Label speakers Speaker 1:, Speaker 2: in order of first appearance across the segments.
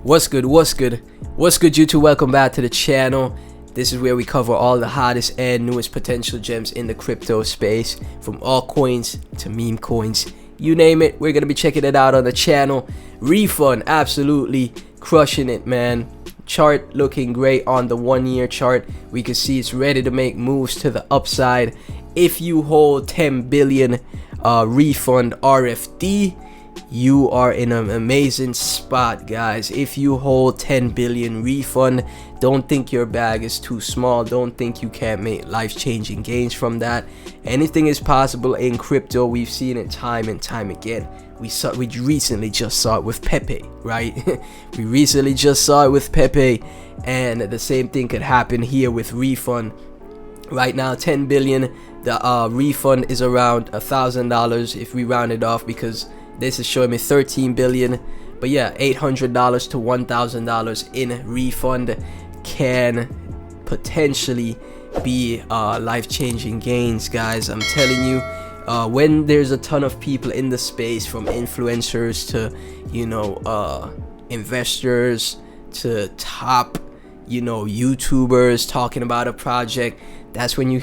Speaker 1: What's good, YouTube? Welcome back to the channel. This is where we cover all the hottest and newest potential gems in the crypto space, from altcoins to meme coins, you name it. We're gonna be checking it out on the channel. Refund absolutely crushing it, man. Chart looking great on the 1 year chart. We can see it's ready to make moves to the upside. If you hold 10 billion refund RFD, you are in an amazing spot, guys. If you hold 10 billion refund, don't think your bag is too small. Don't think you can't make life-changing gains from that. Anything is possible in crypto. We've seen it time and time again. We recently just saw it with Pepe, right? We recently just saw it with Pepe, and the same thing could happen here with refund. Right now, 10 billion, the refund is around $1,000 if we round it off, because this is showing me 13 billion. But yeah, $800 to $1,000 in refund can potentially be life-changing gains, guys. I'm telling you, when there's a ton of people in the space, from influencers to investors to top YouTubers talking about a project, that's when you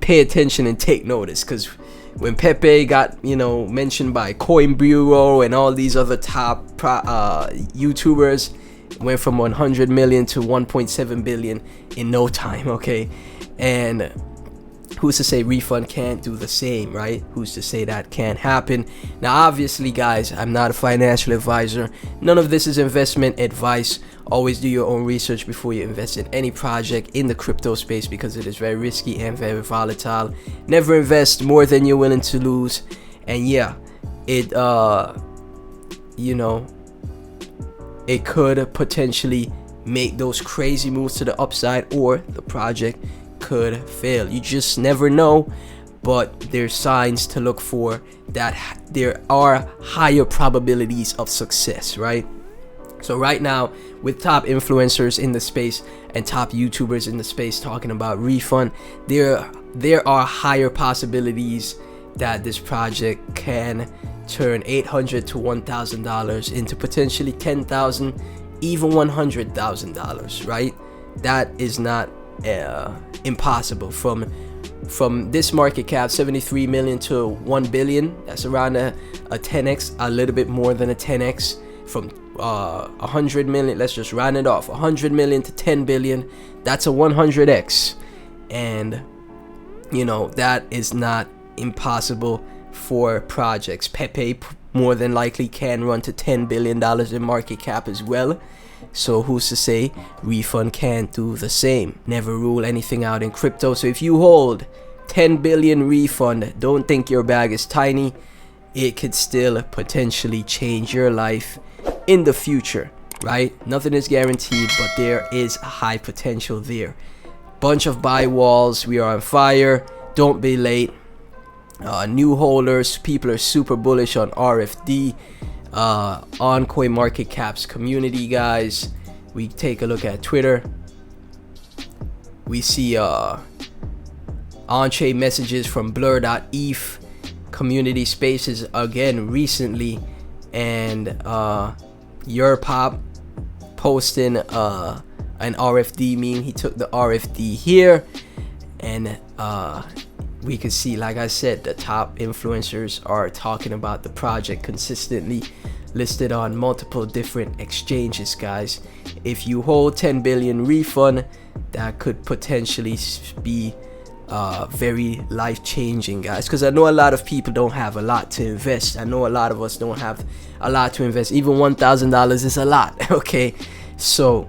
Speaker 1: pay attention and take notice. Because when Pepe got mentioned by Coin Bureau and all these other top YouTubers, went from 100 million to 1.7 billion in no time. Okay, and who's to say refund can't do the same, right? Who's to say that can't happen? Now, obviously, guys, I'm not a financial advisor. None of this is investment advice. Always do your own research before you invest in any project in the crypto space, because it is very risky and very volatile. Never invest more than you're willing to lose. And yeah, it it could potentially make those crazy moves to the upside, or the project could fail. You just never know, but there's signs to look for that there are higher probabilities of success, right? So right now, with top influencers in the space and top YouTubers in the space talking about refund, there are higher possibilities that this project can turn $800 to $1,000 into potentially $10,000, even $100,000, right? That is not impossible. From this market cap, 73 million to 1 billion, that's around a 10x, a little bit more than a 10x. From 100 million, let's just round it off, 100 million to 10 billion, that's a 100x. And that is not impossible for projects. Pepe more than likely can run to $10 billion in market cap as well. So who's to say refund can't do the same? Never rule anything out in crypto. So if you hold 10 billion refund, don't think your bag is tiny. It could still potentially change your life in the future, right? Nothing is guaranteed, but there is a high potential there. Bunch of buy walls. We are on fire. Don't be late. New holders, people are super bullish on RFD. On CoinMarketCap's community, guys. We take a look at Twitter. We see on-chain messages from blur.eth community spaces again recently, and Europop posting an RFD meme. He took the RFD here, and we can see, like I said, the top influencers are talking about the project consistently, listed on multiple different exchanges, guys. If you hold 10 billion refund, that could potentially be very life-changing, guys, because I know a lot of people don't have a lot to invest. I know a lot of us don't have a lot to invest. Even $1,000 is a lot. Okay, so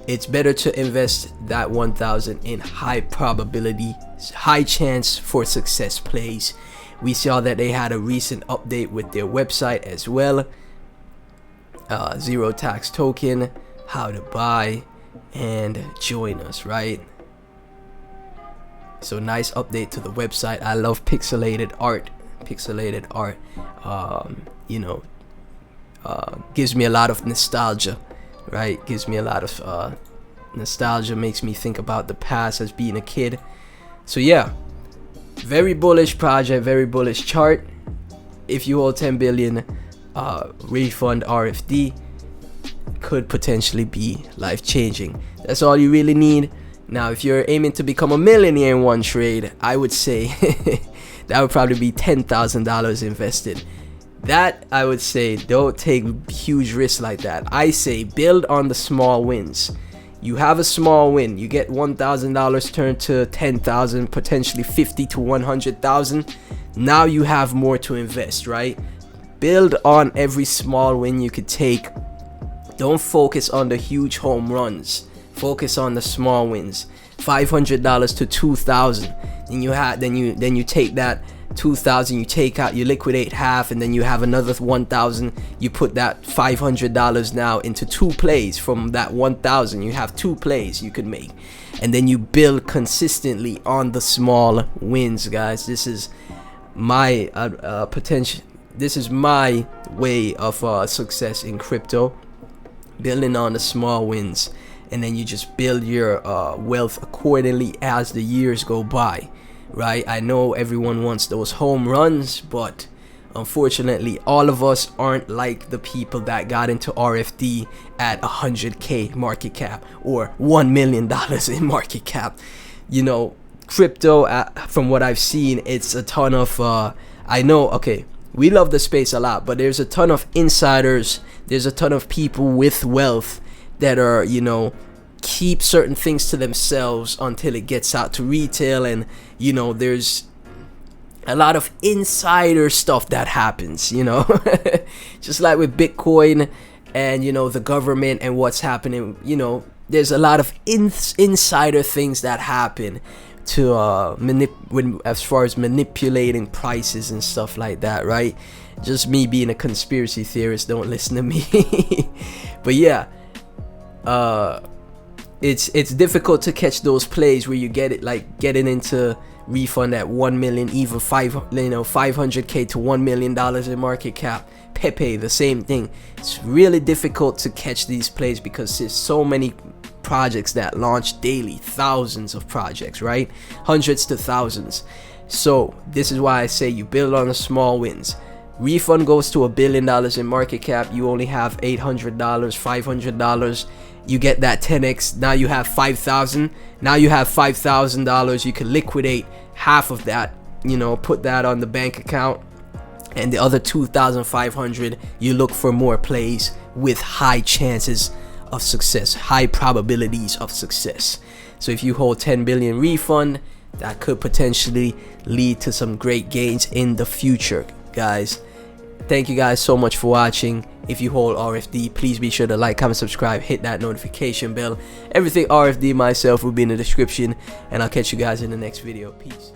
Speaker 1: it's better to invest that 1,000 in high probability, high chance for success plays. We saw that they had a recent update with their website as well. Zero tax token, how to buy and join us, right? So nice update to the website. I love pixelated art. Gives me a lot of nostalgia, right? Gives me a lot of nostalgia, makes me think about the past as being a kid. So yeah, very bullish project, very bullish chart. if you hold 10 billion refund RFD, could potentially be life-changing. That's all you really need. Now, if you're aiming to become a millionaire in one trade, I would say that would probably be $10,000 invested. That, I would say, don't take huge risks like that. I say build on the small wins. You have a small win, you get $1,000 turned to 10,000, potentially 50 to 100,000. Now you have more to invest, right? Build on every small win you could take. Don't focus on the huge home runs. Focus on the small wins. $500 to 2,000. Then you take that 2,000, you take out, you liquidate half, and then you have another 1,000. You put that $500 now into 2 plays. From that 1,000, you have 2 plays you could make, and then you build consistently on the small wins, guys. This is my potential. This is my way of success in crypto, building on the small wins, and then you just build your wealth accordingly as the years go by. Right? I know everyone wants those home runs, but unfortunately all of us aren't like the people that got into RFD at 100k market cap or $1 million in market cap. You know, crypto, from what I've seen, it's a ton of I know, okay, we love the space a lot, but there's a ton of insiders, there's a ton of people with wealth that are, you know, keep certain things to themselves until it gets out to retail. And you know, there's a lot of insider stuff that happens, you know. Just like with Bitcoin and, you know, the government and what's happening, you know, there's a lot of insider things that happen to as far as manipulating prices and stuff like that, right? Just me being a conspiracy theorist, don't listen to me. But yeah, it's difficult to catch those plays where you get it, like getting into Refund at 1 million, even 500k to $1 million in market cap. Pepe, the same thing. It's really difficult to catch these plays because there's so many projects that launch daily, thousands of projects, right? Hundreds to thousands. So this is why I say you build on the small wins. Refund goes to $1 billion in market cap. You only have $800, $500. You get that 10x. Now you have 5,000. Now you have $5,000. You can liquidate half of that, you know, put that on the bank account, and the other 2,500 you look for more plays with high chances of success, high probabilities of success. So if you hold 10 billion Refund, that could potentially lead to some great gains in the future, guys. Thank you guys so much for watching. If you hold RFD, please be sure to like, comment, subscribe, hit that notification bell. Everything RFD myself will be in the description, and I'll catch you guys in the next video. Peace.